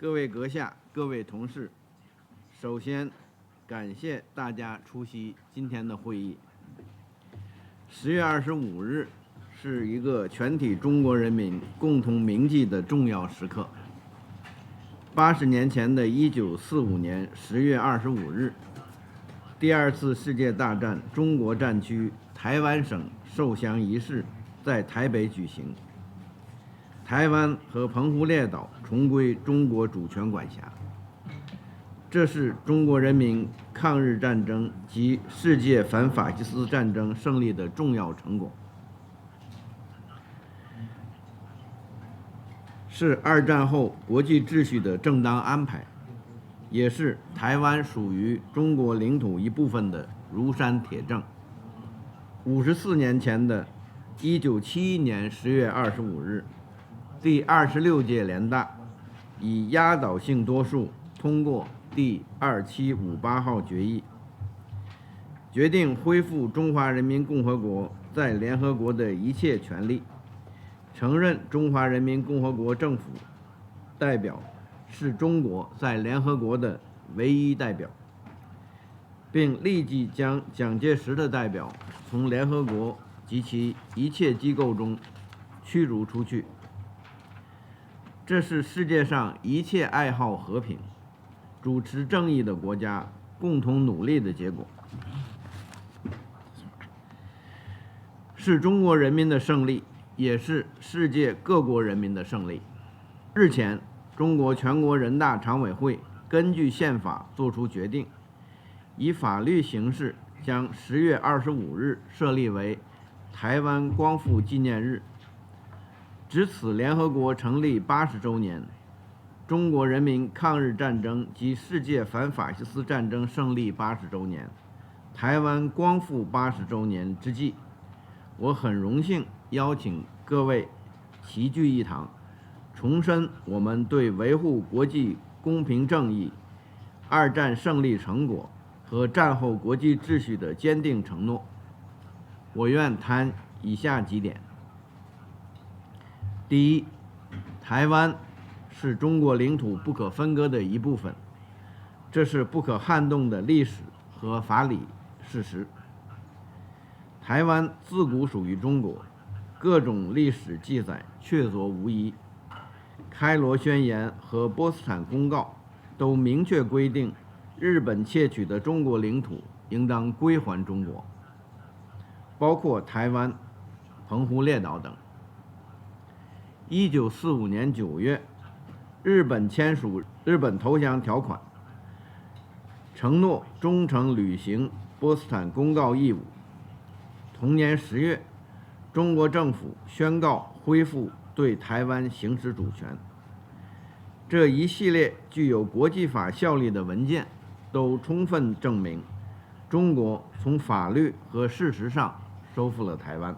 各位阁下、各位同事，首先感谢大家出席今天的会议。10月25日是一个全体中国人民共同铭记的重要时刻。80年前的1945年10月25日，第二次世界大战中国战区台湾省受降仪式在台北举行。台湾和澎湖列岛重归中国主权管辖，这是中国人民抗日战争及世界反法西斯战争胜利的重要成果，是二战后国际秩序的正当安排，也是台湾属于中国领土一部分的如山铁证。54年前的1971年10月25日，第26届联大以压倒性多数通过第2758号决议，决定恢复中华人民共和国在联合国的一切权利，承认中华人民共和国政府代表是中国在联合国的唯一代表，并立即将蒋介石的代表从联合国及其一切机构中驱逐出去。这是世界上一切爱好和平、主持正义的国家共同努力的结果，是中国人民的胜利，也是世界各国人民的胜利。日前，中国全国人大常委会根据宪法作出决定，以法律形式将10月25日设立为台湾光复纪念日。值此联合国成立80周年、中国人民抗日战争及世界反法西斯战争胜利80周年、台湾光复80周年之际，我很荣幸邀请各位齐聚一堂，重申我们对维护国际公平正义、二战胜利成果和战后国际秩序的坚定承诺。我愿谈以下几点。第一，台湾是中国领土不可分割的一部分，这是不可撼动的历史和法理事实。台湾自古属于中国，各种历史记载确凿无疑。开罗宣言和波茨坦公告都明确规定，日本窃取的中国领土应当归还中国，包括台湾、澎湖列岛等。1945年9月，日本签署日本投降条款，承诺忠诚履行波茨坦公告义务。同年10月，中国政府宣告恢复对台湾行使主权。这一系列具有国际法效力的文件都充分证明，中国从法律和事实上收复了台湾。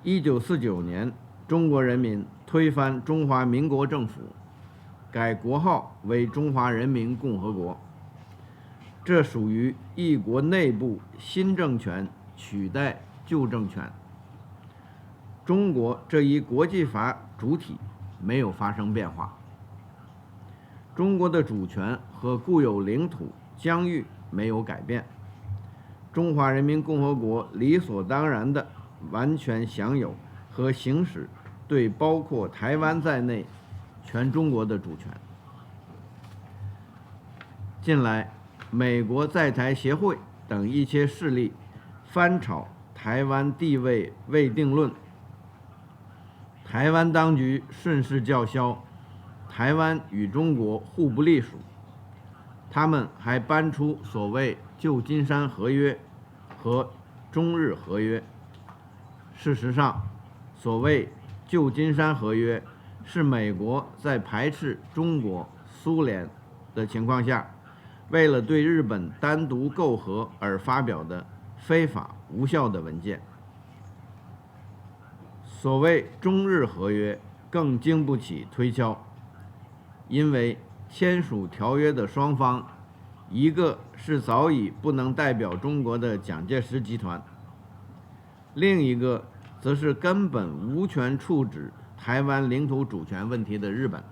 1949年，中国人民推翻中华民国政府，改国号为中华人民共和国，这属于一国内部新政权取代旧政权。中国这一国际法主体没有发生变化，中国的主权和固有领土疆域没有改变，中华人民共和国理所当然地完全享有和行使对包括台湾在内全中国的主权。近来，美国在台协会等一些势力翻炒台湾地位未定论，台湾当局顺势叫嚣台湾与中国互不隶属，他们还搬出所谓旧金山合约和中日合约。事实上，所谓旧金山合约是美国在排斥中国、苏联的情况下，为了对日本单独媾和而发表的非法无效的文件。所谓中日合约更经不起推敲，因为签署条约的双方，一个是早已不能代表中国的蒋介石集团，另一个则是根本无权处置台湾领土主权问题的日本。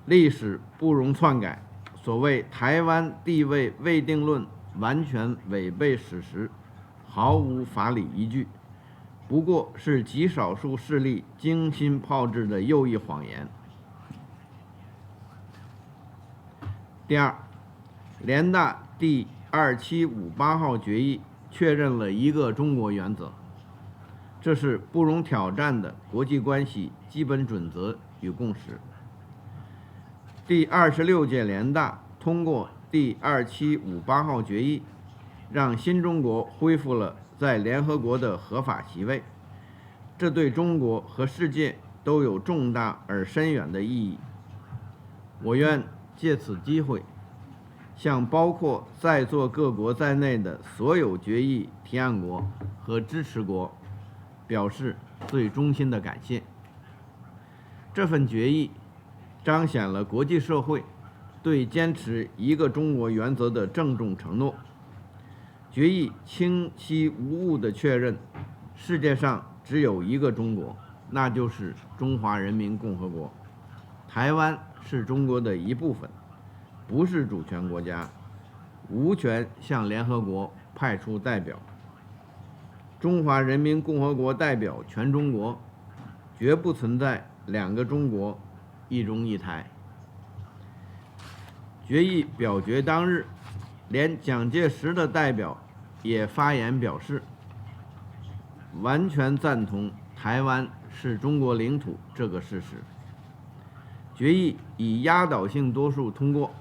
历史不容篡改，所谓台湾地位未定论完全违背史实，毫无法理依据，不过是极少数势力精心炮制的右翼谎言。第二，联大第2758号决议确认了一个中国原则，这是不容挑战的国际关系基本准则与共识。第26届联大通过第2758号决议，让新中国恢复了在联合国的合法席位，这对中国和世界都有重大而深远的意义。我愿借此机会，向包括在座各国在内的所有决议提案国和支持国表示最衷心的感谢。这份决议彰显了国际社会对坚持一个中国原则的郑重承诺。决议清晰无误地确认，世界上只有一个中国，那就是中华人民共和国。台湾是中国的一部分，不是主权国家，无权向联合国派出代表。中华人民共和国代表全中国，绝不存在两个中国，一中一台。决议表决当日，连蒋介石的代表也发言表示，完全赞同台湾是中国领土这个事实。决议以压倒性多数通过，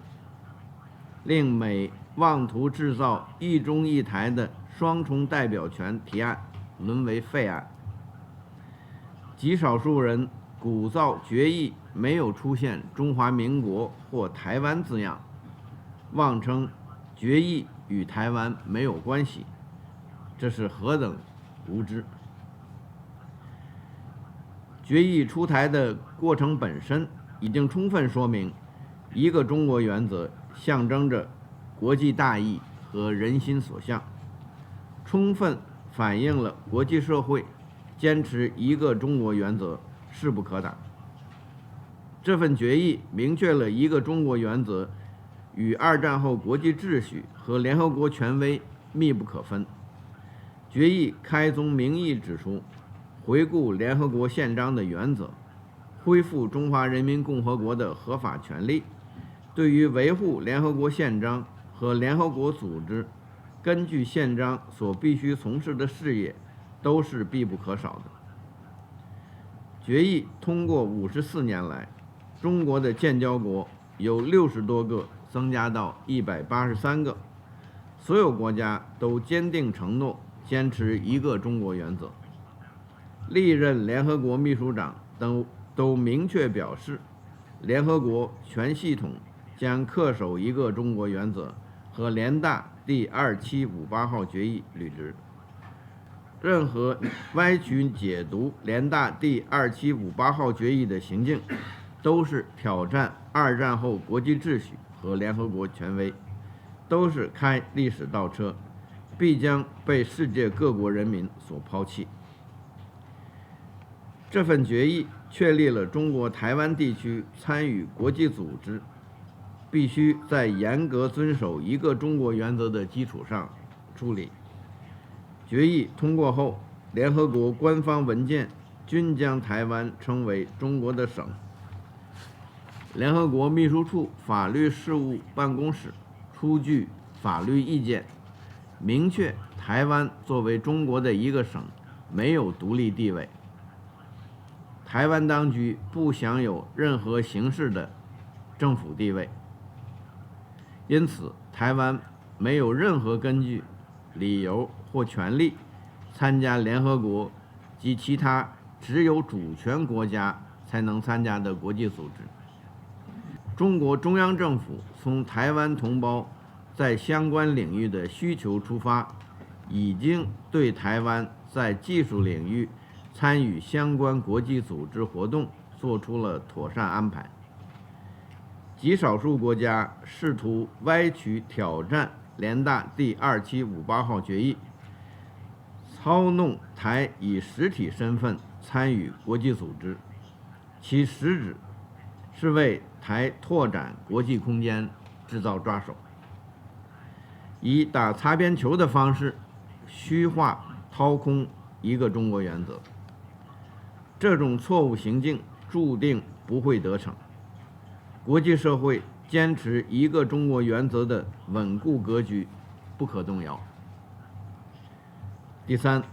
令美妄图制造一中一台的双重代表权提案沦为废案。极少数人鼓噪决议没有出现中华民国或台湾字样，妄称决议与台湾没有关系，这是何等无知！决议出台的过程本身已经充分说明，一个中国原则象征着国际大义和人心所向，充分反映了国际社会坚持一个中国原则势不可挡。这份决议明确了一个中国原则与二战后国际秩序和联合国权威密不可分。决议开宗明义指出，回顾联合国宪章的原则，恢复中华人民共和国的合法权利，对于维护联合国宪章和联合国组织根据宪章所必须从事的事业，都是必不可少的。决议通过54年来，中国的建交国由60多个增加到183个，所有国家都坚定承诺坚持一个中国原则。历任联合国秘书长都明确表示，联合国全系统将恪守一个中国原则和联大第2758号决议履职。任何歪曲解读联大第2758号决议的行径，都是挑战二战后国际秩序和联合国权威，都是开历史倒车，必将被世界各国人民所抛弃。这份决议确立了中国台湾地区参与国际组织必须在严格遵守一个中国原则的基础上处理。决议通过后，联合国官方文件均将台湾称为中国的省。联合国秘书处法律事务办公室出具法律意见，明确台湾作为中国的一个省，没有独立地位。台湾当局不享有任何形式的政府地位，因此台湾没有任何根据、理由或权利参加联合国及其他只有主权国家才能参加的国际组织。中国中央政府从台湾同胞在相关领域的需求出发，已经对台湾在技术领域参与相关国际组织活动做出了妥善安排。极少数国家试图歪曲挑战联大第2758号决议，操弄台以实体身份参与国际组织，其实质是为台拓展国际空间制造抓手，以打擦边球的方式虚化掏空一个中国原则。这种错误行径注定不会得逞。国际社会坚持一个中国原则的稳固格局不可动摇。第三，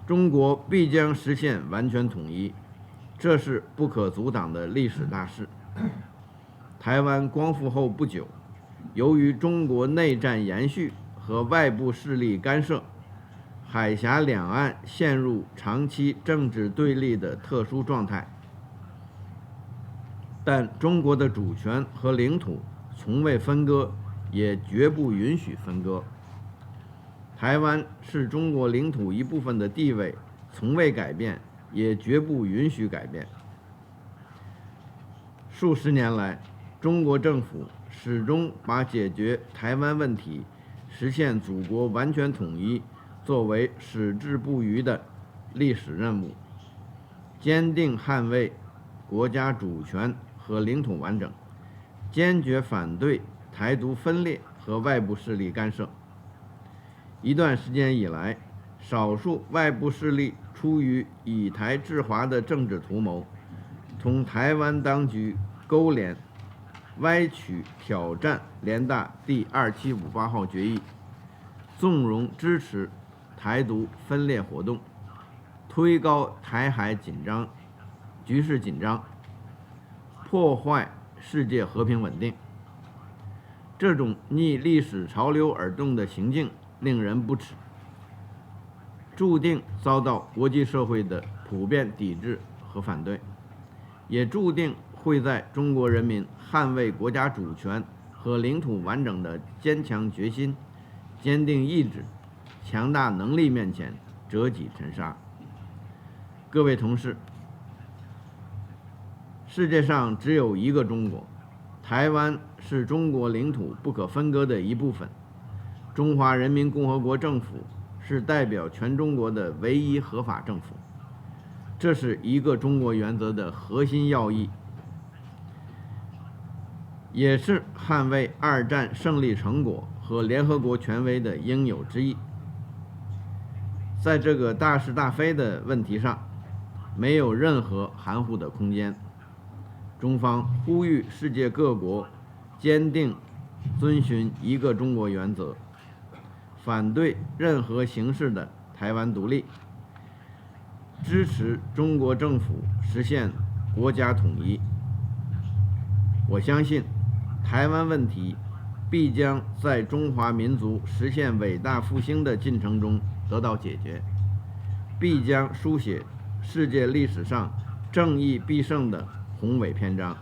中国必将实现完全统一，这是不可阻挡的历史大势。台湾光复后不久，由于中国内战延续和外部势力干涉，海峡两岸陷入长期政治对立的特殊状态。但中国的主权和领土从未分割，也绝不允许分割。台湾是中国领土一部分的地位从未改变，也绝不允许改变。数十年来，中国政府始终把解决台湾问题、实现祖国完全统一作为矢志不渝的历史任务，坚定捍卫国家主权和领土完整，坚决反对台独分裂和外部势力干涉。一段时间以来，少数外部势力出于以台制华的政治图谋，同台湾当局勾连，歪曲挑战联大第2758号决议，纵容支持台独分裂活动，推高台海局势紧张，破坏世界和平稳定。这种逆历史潮流而动的行径令人不齿，注定遭到国际社会的普遍抵制和反对，也注定会在中国人民捍卫国家主权和领土完整的坚强决心、坚定意志、强大能力面前折戟沉沙。各位同事，世界上只有一个中国，台湾是中国领土不可分割的一部分。中华人民共和国政府是代表全中国的唯一合法政府，这是一个中国原则的核心要义，也是捍卫二战胜利成果和联合国权威的应有之义。在这个大是大非的问题上，没有任何含糊的空间。中方呼吁世界各国坚定遵循一个中国原则，反对任何形式的台湾独立，支持中国政府实现国家统一。我相信，台湾问题必将在中华民族实现伟大复兴的进程中得到解决，必将书写世界历史上正义必胜的宏伟篇章。